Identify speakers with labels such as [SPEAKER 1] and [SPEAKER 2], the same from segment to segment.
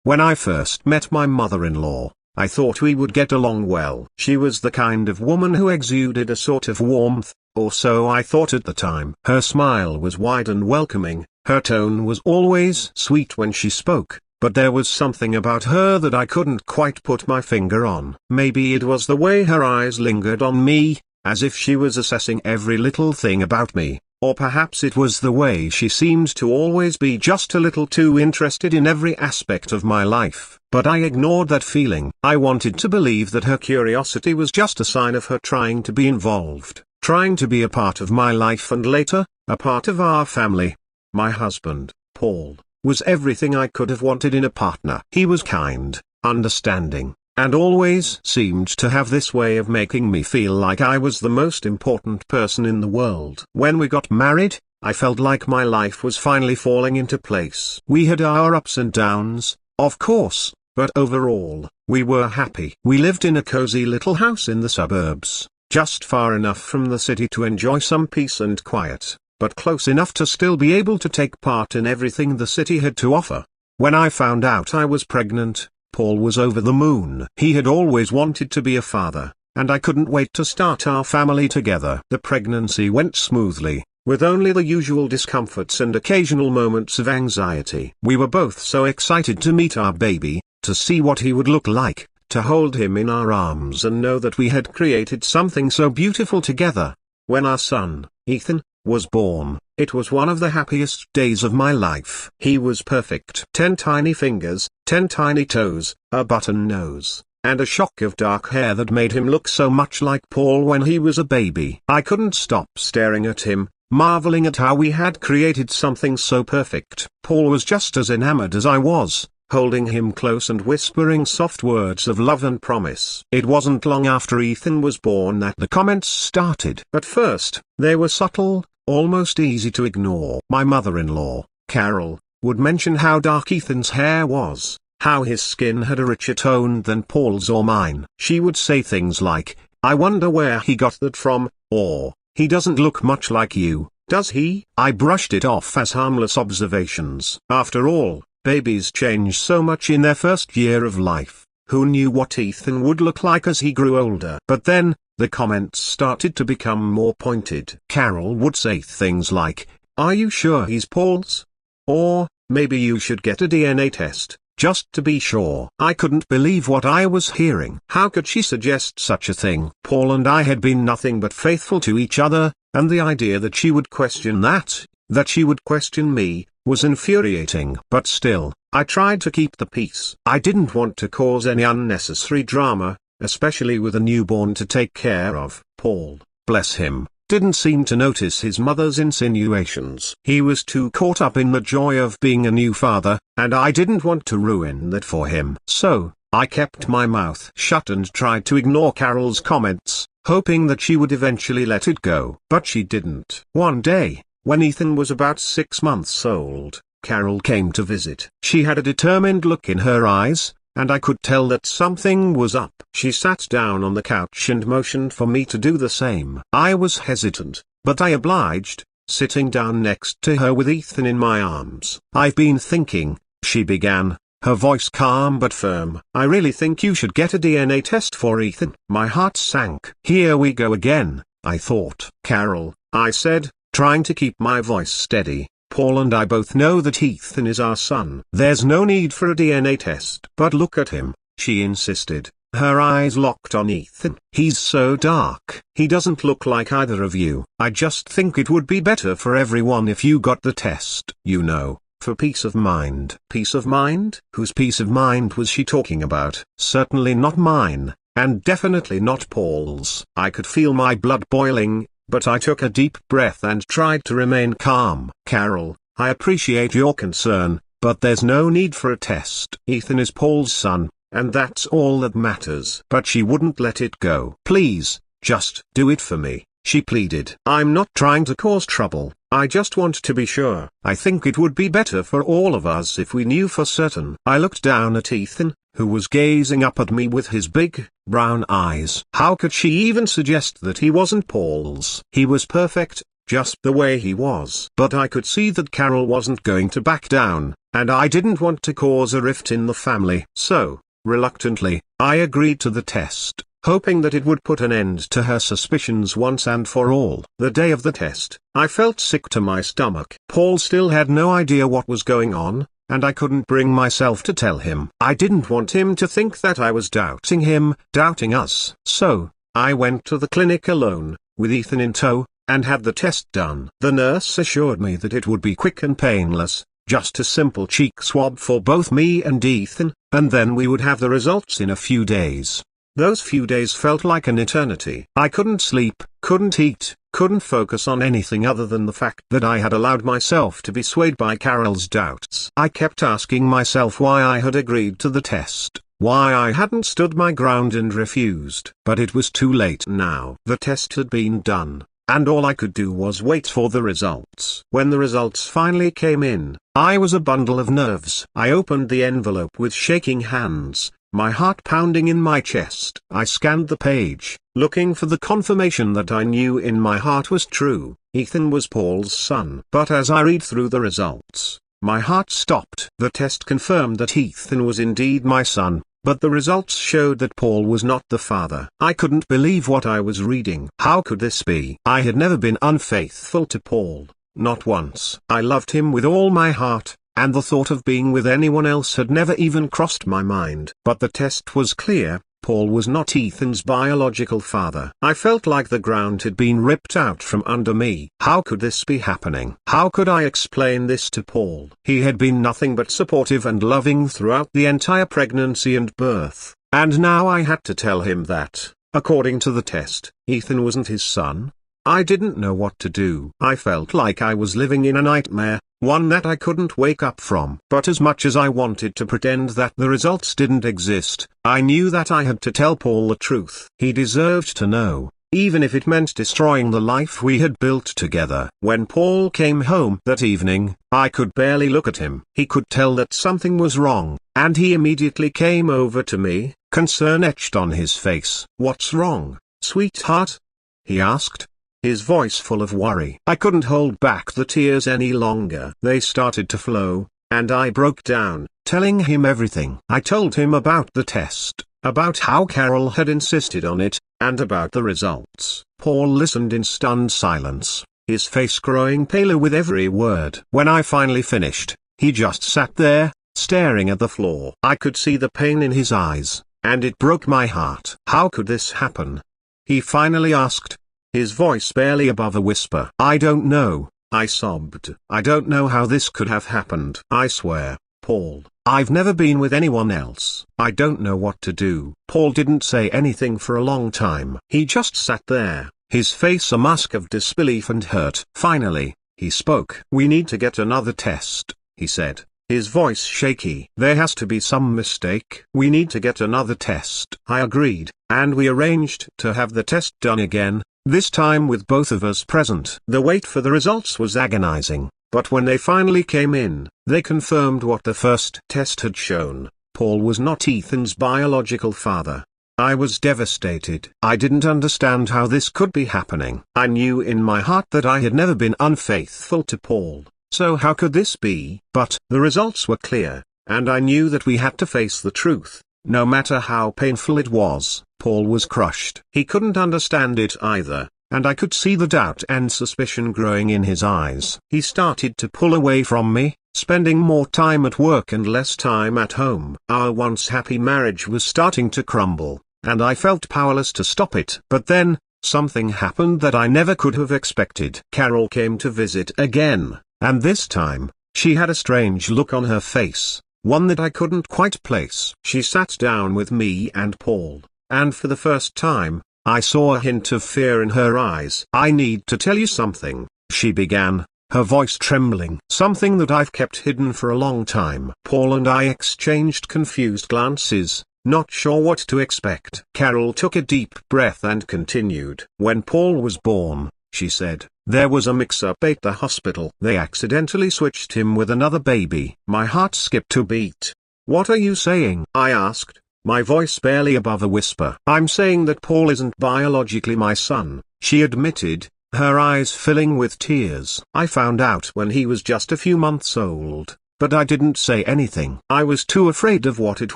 [SPEAKER 1] When I first met my mother-in-law, I thought we would get along well. She was the kind of woman who exuded a sort of warmth, or so I thought at the time. Her smile was wide and welcoming, her tone was always sweet when she spoke, but there was something about her that I couldn't quite put my finger on. Maybe it was the way her eyes lingered on me, as if she was assessing every little thing about me, or perhaps it was the way she seemed to always be just a little too interested in every aspect of my life. But I ignored that feeling. I wanted to believe that her curiosity was just a sign of her trying to be involved, trying to be a part of my life and later, a part of our family. My husband, Paul, was everything I could have wanted in a partner. He was kind, understanding, and always seemed to have this way of making me feel like I was the most important person in the world. When we got married, I felt like my life was finally falling into place. We had our ups and downs, of course, but overall, we were happy. We lived in a cozy little house in the suburbs, just far enough from the city to enjoy some peace and quiet, but close enough to still be able to take part in everything the city had to offer. When I found out I was pregnant, Paul was over the moon. He had always wanted to be a father, and I couldn't wait to start our family together. The pregnancy went smoothly, with only the usual discomforts and occasional moments of anxiety. We were both so excited to meet our baby, to see what he would look like, to hold him in our arms and know that we had created something so beautiful together. When our son, Ethan, was born, it was one of the happiest days of my life. He was perfect. 10 tiny fingers, 10 tiny toes, a button nose, and a shock of dark hair that made him look so much like Paul when he was a baby. I couldn't stop staring at him, marveling at how we had created something so perfect. Paul was just as enamored as I was, holding him close and whispering soft words of love and promise. It wasn't long after Ethan was born that the comments started. At first, they were subtle, almost easy to ignore. My mother-in-law, Carol, would mention how dark Ethan's hair was, how his skin had a richer tone than Paul's or mine. She would say things like, "I wonder where he got that from," or, "He doesn't look much like you, does he?" I brushed it off as harmless observations. After all, babies change so much in their first year of life. Who knew what Ethan would look like as he grew older? But then, the comments started to become more pointed. Carol would say things like, "Are you sure he's Paul's?" Or, "Maybe you should get a DNA test, just to be sure." I couldn't believe what I was hearing. How could she suggest such a thing? Paul and I had been nothing but faithful to each other, and the idea that she would question that she would question me, was infuriating. But still, I tried to keep the peace. I didn't want to cause any unnecessary drama, especially with a newborn to take care of. Paul, bless him, didn't seem to notice his mother's insinuations. He was too caught up in the joy of being a new father, and I didn't want to ruin that for him. So, I kept my mouth shut and tried to ignore Carol's comments, hoping that she would eventually let it go. But she didn't. One day, when Ethan was about 6 months old, Carol came to visit. She had a determined look in her eyes, and I could tell that something was up. She sat down on the couch and motioned for me to do the same. I was hesitant, but I obliged, sitting down next to her with Ethan in my arms. "I've been thinking," she began, her voice calm but firm. "I really think you should get a DNA test for Ethan." My heart sank. Here we go again, I thought. "Carol," I said, trying to keep my voice steady, "Paul and I both know that Ethan is our son. There's no need for a DNA test." "But look at him," she insisted, her eyes locked on Ethan. "He's so dark. He doesn't look like either of you. I just think it would be better for everyone if you got the test. You know, for peace of mind." Peace of mind? Whose peace of mind was she talking about? Certainly not mine, and definitely not Paul's. I could feel my blood boiling, but I took a deep breath and tried to remain calm. "Carol, I appreciate your concern, but there's no need for a test. Ethan is Paul's son, and that's all that matters." But she wouldn't let it go. "Please, just do it for me," she pleaded. "I'm not trying to cause trouble, I just want to be sure. I think it would be better for all of us if we knew for certain." I looked down at Ethan, who was gazing up at me with his big, brown eyes. How could she even suggest that he wasn't Paul's? He was perfect, just the way he was. But I could see that Carol wasn't going to back down, and I didn't want to cause a rift in the family. So, reluctantly, I agreed to the test, hoping that it would put an end to her suspicions once and for all. The day of the test, I felt sick to my stomach. Paul still had no idea what was going on, and I couldn't bring myself to tell him. I didn't want him to think that I was doubting him, doubting us. So, I went to the clinic alone, with Ethan in tow, and had the test done. The nurse assured me that it would be quick and painless, just a simple cheek swab for both me and Ethan, and then we would have the results in a few days. Those few days felt like an eternity. I couldn't sleep, couldn't eat, couldn't focus on anything other than the fact that I had allowed myself to be swayed by Carol's doubts. I kept asking myself why I had agreed to the test, why I hadn't stood my ground and refused. But it was too late now. The test had been done, and all I could do was wait for the results. When the results finally came in, I was a bundle of nerves. I opened the envelope with shaking hands, my heart pounding in my chest. I scanned the page, looking for the confirmation that I knew in my heart was true. Ethan was Paul's son. But as I read through the results, my heart stopped. The test confirmed that Ethan was indeed my son, but the results showed that Paul was not the father. I couldn't believe what I was reading. How could this be? I had never been unfaithful to Paul, not once. I loved him with all my heart, and the thought of being with anyone else had never even crossed my mind. But the test was clear, Paul was not Ethan's biological father. I felt like the ground had been ripped out from under me. How could this be happening? How could I explain this to Paul? He had been nothing but supportive and loving throughout the entire pregnancy and birth, and now I had to tell him that, according to the test, Ethan wasn't his son? I didn't know what to do. I felt like I was living in a nightmare, one that I couldn't wake up from. But as much as I wanted to pretend that the results didn't exist, I knew that I had to tell Paul the truth. He deserved to know, even if it meant destroying the life we had built together. When Paul came home that evening, I could barely look at him. He could tell that something was wrong, and he immediately came over to me, concern etched on his face. "What's wrong, sweetheart?" he asked, his voice full of worry. I couldn't hold back the tears any longer. They started to flow, and I broke down, telling him everything. I told him about the test, about how Carol had insisted on it, and about the results. Paul listened in stunned silence, his face growing paler with every word. When I finally finished, he just sat there, staring at the floor. I could see the pain in his eyes, and it broke my heart. How could this happen? He finally asked, his voice barely above a whisper. "I don't know," I sobbed. "I don't know how this could have happened. I swear, Paul, I've never been with anyone else. I don't know what to do." Paul didn't say anything for a long time. He just sat there, his face a mask of disbelief and hurt. Finally, he spoke. "We need to get another test," he said, his voice shaky. "There has to be some mistake. We need to get another test." I agreed, and we arranged to have the test done again, this time with both of us present. The wait for the results was agonizing, but when they finally came in, they confirmed what the first test had shown. Paul was not Ethan's biological father. I was devastated. I didn't understand how this could be happening. I knew in my heart that I had never been unfaithful to Paul, so how could this be? But the results were clear, and I knew that we had to face the truth. No matter how painful it was, Paul was crushed. He couldn't understand it either, and I could see the doubt and suspicion growing in his eyes. He started to pull away from me, spending more time at work and less time at home. Our once happy marriage was starting to crumble, and I felt powerless to stop it. But then, something happened that I never could have expected. Carol came to visit again, and this time, she had a strange look on her face, one that I couldn't quite place. She sat down with me and Paul, and for the first time, I saw a hint of fear in her eyes. "I need to tell you something," she began, her voice trembling. "Something that I've kept hidden for a long time." Paul and I exchanged confused glances, not sure what to expect. Carol took a deep breath and continued. "When Paul was born," she said, "there was a mix-up at the hospital. They accidentally switched him with another baby." My heart skipped a beat. "What are you saying?" I asked, my voice barely above a whisper. "I'm saying that Paul isn't biologically my son," she admitted, her eyes filling with tears. I found out when he was just a few months old, but I didn't say anything. I was too afraid of what it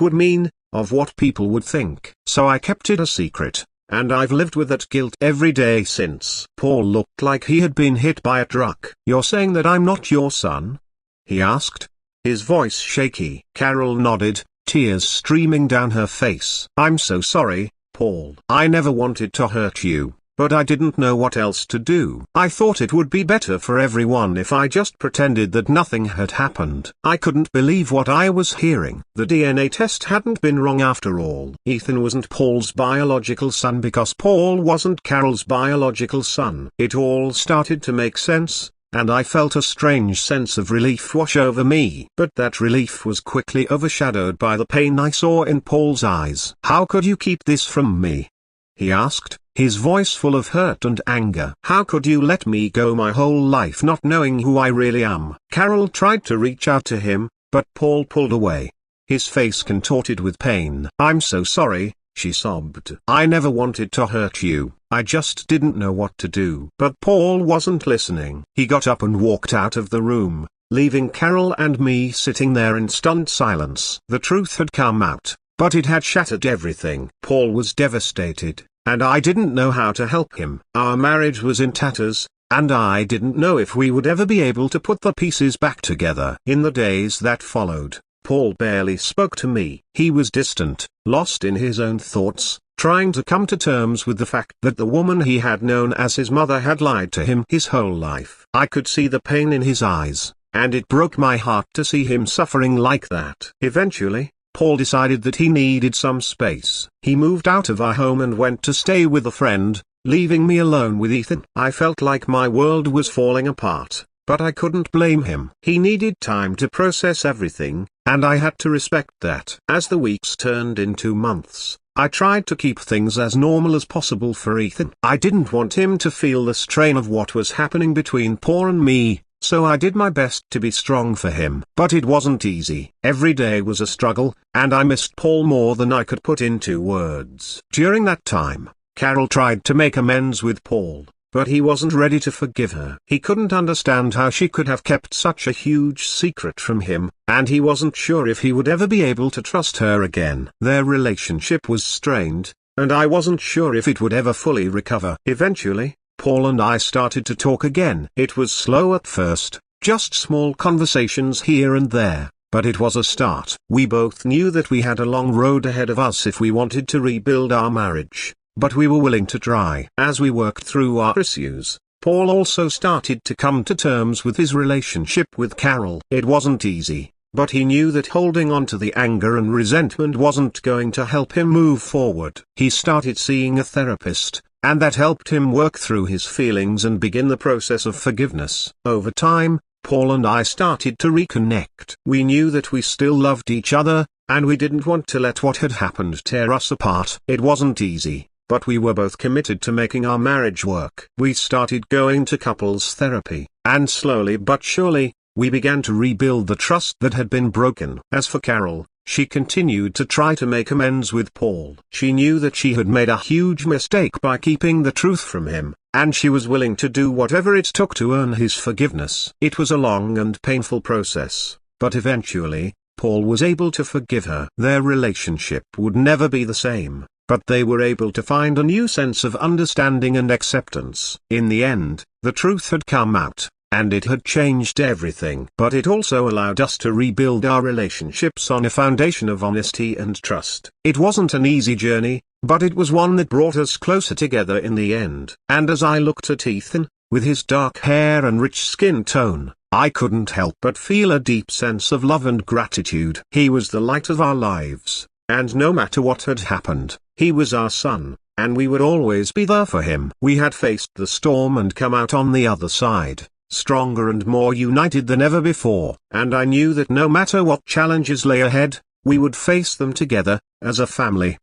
[SPEAKER 1] would mean, of what people would think. So I kept it a secret, and I've lived with that guilt every day since. Paul looked like he had been hit by a truck. "You're saying that I'm not your son?" he asked, his voice shaky. Carol nodded, tears streaming down her face. "I'm so sorry, Paul. I never wanted to hurt you, but I didn't know what else to do. I thought it would be better for everyone if I just pretended that nothing had happened." I couldn't believe what I was hearing. The DNA test hadn't been wrong after all. Ethan wasn't Paul's biological son because Paul wasn't Carol's biological son. It all started to make sense, and I felt a strange sense of relief wash over me. But that relief was quickly overshadowed by the pain I saw in Paul's eyes. "How could you keep this from me?" he asked, his voice full of hurt and anger. "How could you let me go my whole life not knowing who I really am?" Carol tried to reach out to him, but Paul pulled away, his face contorted with pain. "I'm so sorry," she sobbed. "I never wanted to hurt you. I just didn't know what to do." But Paul wasn't listening. He got up and walked out of the room, leaving Carol and me sitting there in stunned silence. The truth had come out, but it had shattered everything. Paul was devastated, and I didn't know how to help him. Our marriage was in tatters, and I didn't know if we would ever be able to put the pieces back together. In the days that followed, Paul barely spoke to me. He was distant, lost in his own thoughts, trying to come to terms with the fact that the woman he had known as his mother had lied to him his whole life. I could see the pain in his eyes, and it broke my heart to see him suffering like that. Eventually, Paul decided that he needed some space. He moved out of our home and went to stay with a friend, leaving me alone with Ethan. I felt like my world was falling apart, but I couldn't blame him. He needed time to process everything, and I had to respect that. As the weeks turned into months, I tried to keep things as normal as possible for Ethan. I didn't want him to feel the strain of what was happening between Paul and me, so I did my best to be strong for him. But it wasn't easy. Every day was a struggle, and I missed Paul more than I could put into words. During that time, Carol tried to make amends with Paul, but he wasn't ready to forgive her. He couldn't understand how she could have kept such a huge secret from him, and he wasn't sure if he would ever be able to trust her again. Their relationship was strained, and I wasn't sure if it would ever fully recover. Eventually, Paul and I started to talk again. It was slow at first, just small conversations here and there, but it was a start. We both knew that we had a long road ahead of us if we wanted to rebuild our marriage, but we were willing to try. As we worked through our issues, Paul also started to come to terms with his relationship with Carol. It wasn't easy, but he knew that holding on to the anger and resentment wasn't going to help him move forward. He started seeing a therapist, and that helped him work through his feelings and begin the process of forgiveness. Over time, Paul and I started to reconnect. We knew that we still loved each other, and we didn't want to let what had happened tear us apart. It wasn't easy, but we were both committed to making our marriage work. We started going to couples therapy, and slowly but surely, we began to rebuild the trust that had been broken. As for Carol, she continued to try to make amends with Paul. She knew that she had made a huge mistake by keeping the truth from him, and she was willing to do whatever it took to earn his forgiveness. It was a long and painful process, but eventually, Paul was able to forgive her. Their relationship would never be the same, but they were able to find a new sense of understanding and acceptance. In the end, the truth had come out, and it had changed everything. But it also allowed us to rebuild our relationships on a foundation of honesty and trust. It wasn't an easy journey, but it was one that brought us closer together in the end. And as I looked at Ethan, with his dark hair and rich skin tone, I couldn't help but feel a deep sense of love and gratitude. He was the light of our lives, and no matter what had happened, he was our son, and we would always be there for him. We had faced the storm and come out on the other side, stronger and more united than ever before. And I knew that no matter what challenges lay ahead, we would face them together, as a family.